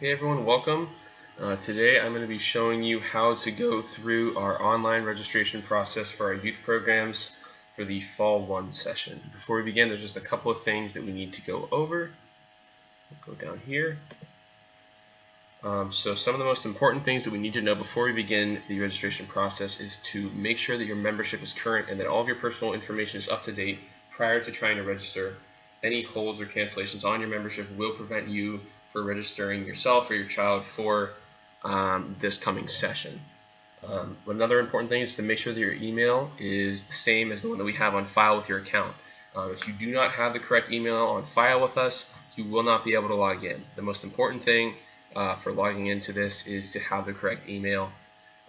Okay everyone, welcome. Today I'm going to be showing you how to go through our online registration process for our youth programs for the Fall 1 session. Before we begin, there's just a couple of things that we need to go over. We'll go down here. So some of the most important things that we need to know before we begin the registration process is to make sure that your membership is current and that all of your personal information is up to date prior to trying to register. Any holds or cancellations on your membership will prevent you for registering yourself or your child for this coming session. Another important thing is to make sure that your email is the same as the one that we have on file with your account. If you do not have the correct email on file with us, you will not be able to log in. The most important thing for logging into this is to have the correct email.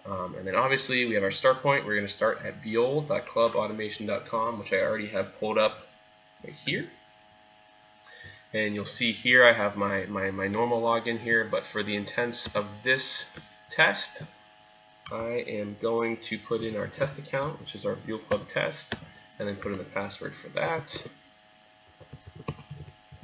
And then obviously we have our start point. We're going to start at buell.clubautomation.com, which I already have pulled up right here. And you'll see here I have my normal login here, but for the intents of this test, I am going to put in our test account, which is our Buell Club test, and then put in the password for that.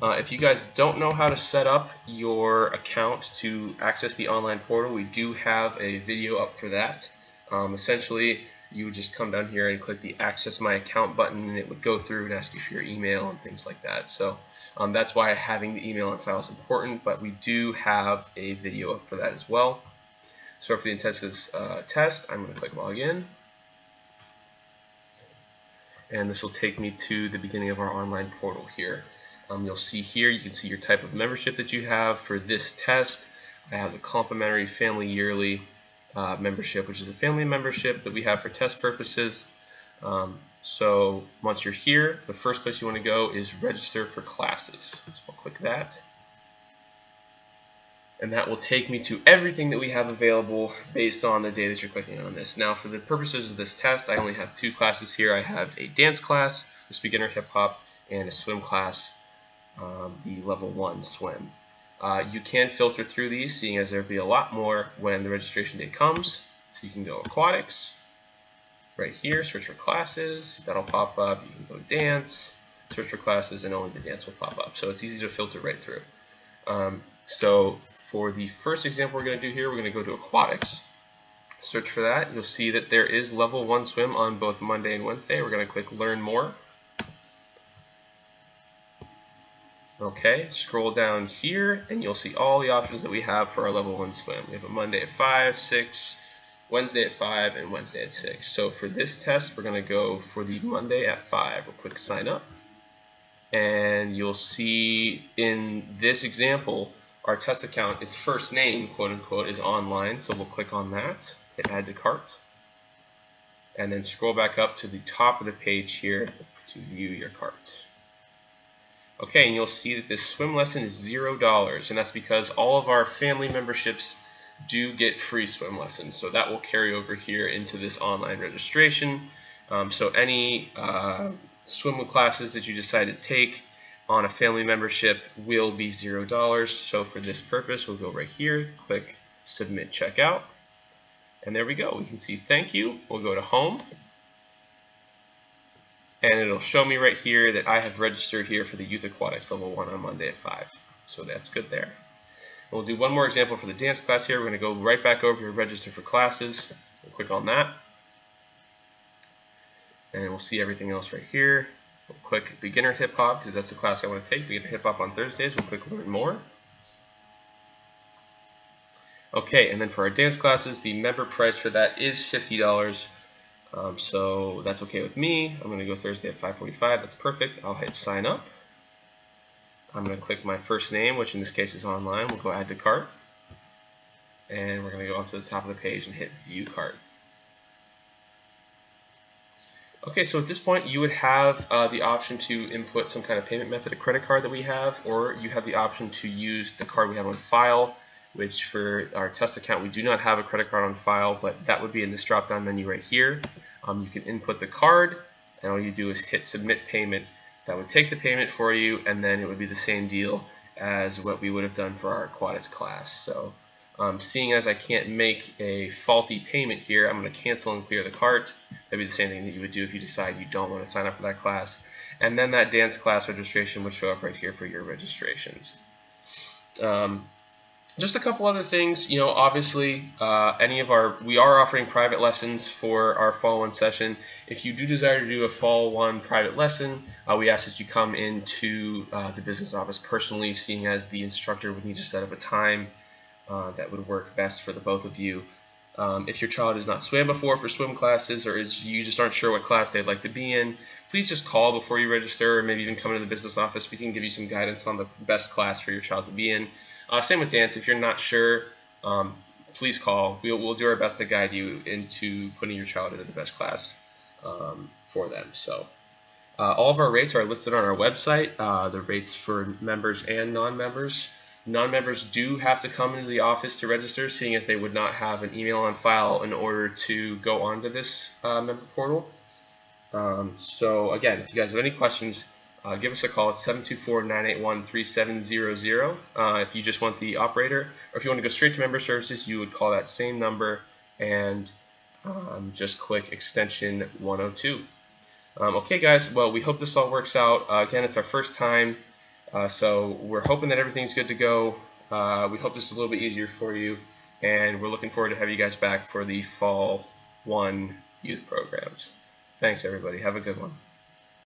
If you guys don't know how to set up your account to access the online portal, we do have a video up for that. Essentially, you would just come down here and click the Access My Account button, and it would go through and ask you for your email and things like that. So that's why having the email on file is important, but we do have a video up for that as well. So for the intents of this test, I'm going to click Login. And this will take me to the beginning of our online portal here. You'll see here, you can see your type of membership that you have. For this test, I have the complimentary family yearly membership, which is a family membership that we have for test purposes. So once you're here, the first place you want to go is register for classes. So we'll click that. And that will take me to everything that we have available based on the day that you're clicking on this. Now, for the purposes of this test, I only have two classes here. I have a dance class, this beginner hip hop, and a swim class, the level 1 swim. You can filter through these, seeing as there'll be a lot more when the registration day comes. So you can go aquatics, right here, search for classes, that'll pop up. You can go dance, search for classes, and only the dance will pop up. So it's easy to filter right through. So for the first example we're going to do here, we're going to go to aquatics. Search for that. You'll see that there is level 1 swim on both Monday and Wednesday. We're going to click Learn More. Okay, scroll down here and you'll see all the options that we have for our level 1 swim. We have a Monday at 5, 6, Wednesday at 5, and Wednesday at 6. So for this test, we're going to go for the Monday at 5. We'll click Sign Up. And you'll see in this example, our test account, its first name, quote unquote, is online. So we'll click on that, hit Add to Cart, and then scroll back up to the top of the page here to view your cart. Okay, and you'll see that this swim lesson is $0, and that's because all of our family memberships do get free swim lessons. So that will carry over here into this online registration. So any swim classes that you decide to take on a family membership will be $0. So for this purpose, we'll go right here, click Submit Checkout, and there we go. We can see Thank You. We'll go to Home. And it'll show me right here that I have registered here for the Youth Aquatics Level 1 on Monday at 5. So that's good there. And we'll do one more example for the dance class here. We're going to go right back over to Register for Classes. We'll click on that. And we'll see everything else right here. We'll click Beginner Hip Hop because that's the class I want to take. Beginner Hip Hop on Thursdays. We'll click Learn More. Okay, and then for our dance classes, the member price for that is $50. So that's okay with me. I'm going to go Thursday at 5:45. That's perfect. I'll hit Sign Up. I'm going to click my first name, which in this case is online. We'll go Add to Cart. And we're going to go up to the top of the page and hit View Cart. Okay, so at this point you would have the option to input some kind of payment method, a credit card that we have, or you have the option to use the card we have on file, which for our test account we do not have a credit card on file, but that would be in this drop-down menu right here. You can input the card, and all you do is hit Submit Payment. That would take the payment for you, and then it would be the same deal as what we would have done for our aquatics class. So seeing as I can't make a faulty payment here, I'm going to cancel and clear the cart. That'd be the same thing that you would do if you decide you don't want to sign up for that class. And then that dance class registration would show up right here for your registrations. Just a couple other things, obviously, we are offering private lessons for our fall 1 session. If you do desire to do a fall 1 private lesson, we ask that you come into the business office personally, seeing as the instructor would need to set up a time that would work best for the both of you. If your child has not swam before for swim classes, or you just aren't sure what class they'd like to be in, please just call before you register, or maybe even come into the business office. We can give you some guidance on the best class for your child to be in. Same with dance. If you're not sure, please call. We'll do our best to guide you into putting your child into the best class for them. So all of our rates are listed on our website, the rates for members and non-members. Non-members do have to come into the office to register, seeing as they would not have an email on file in order to go onto this member portal. So again, if you guys have any questions, give us a call at 724-981-3700 if you just want the operator, or if you want to go straight to member services, you would call that same number and just click extension 102. Okay guys, well, we hope this all works out. Again, it's our first time, so we're hoping that everything's good to go. We hope this is a little bit easier for you, and we're looking forward to have you guys back for the Fall 1 youth programs. Thanks everybody, have a good one.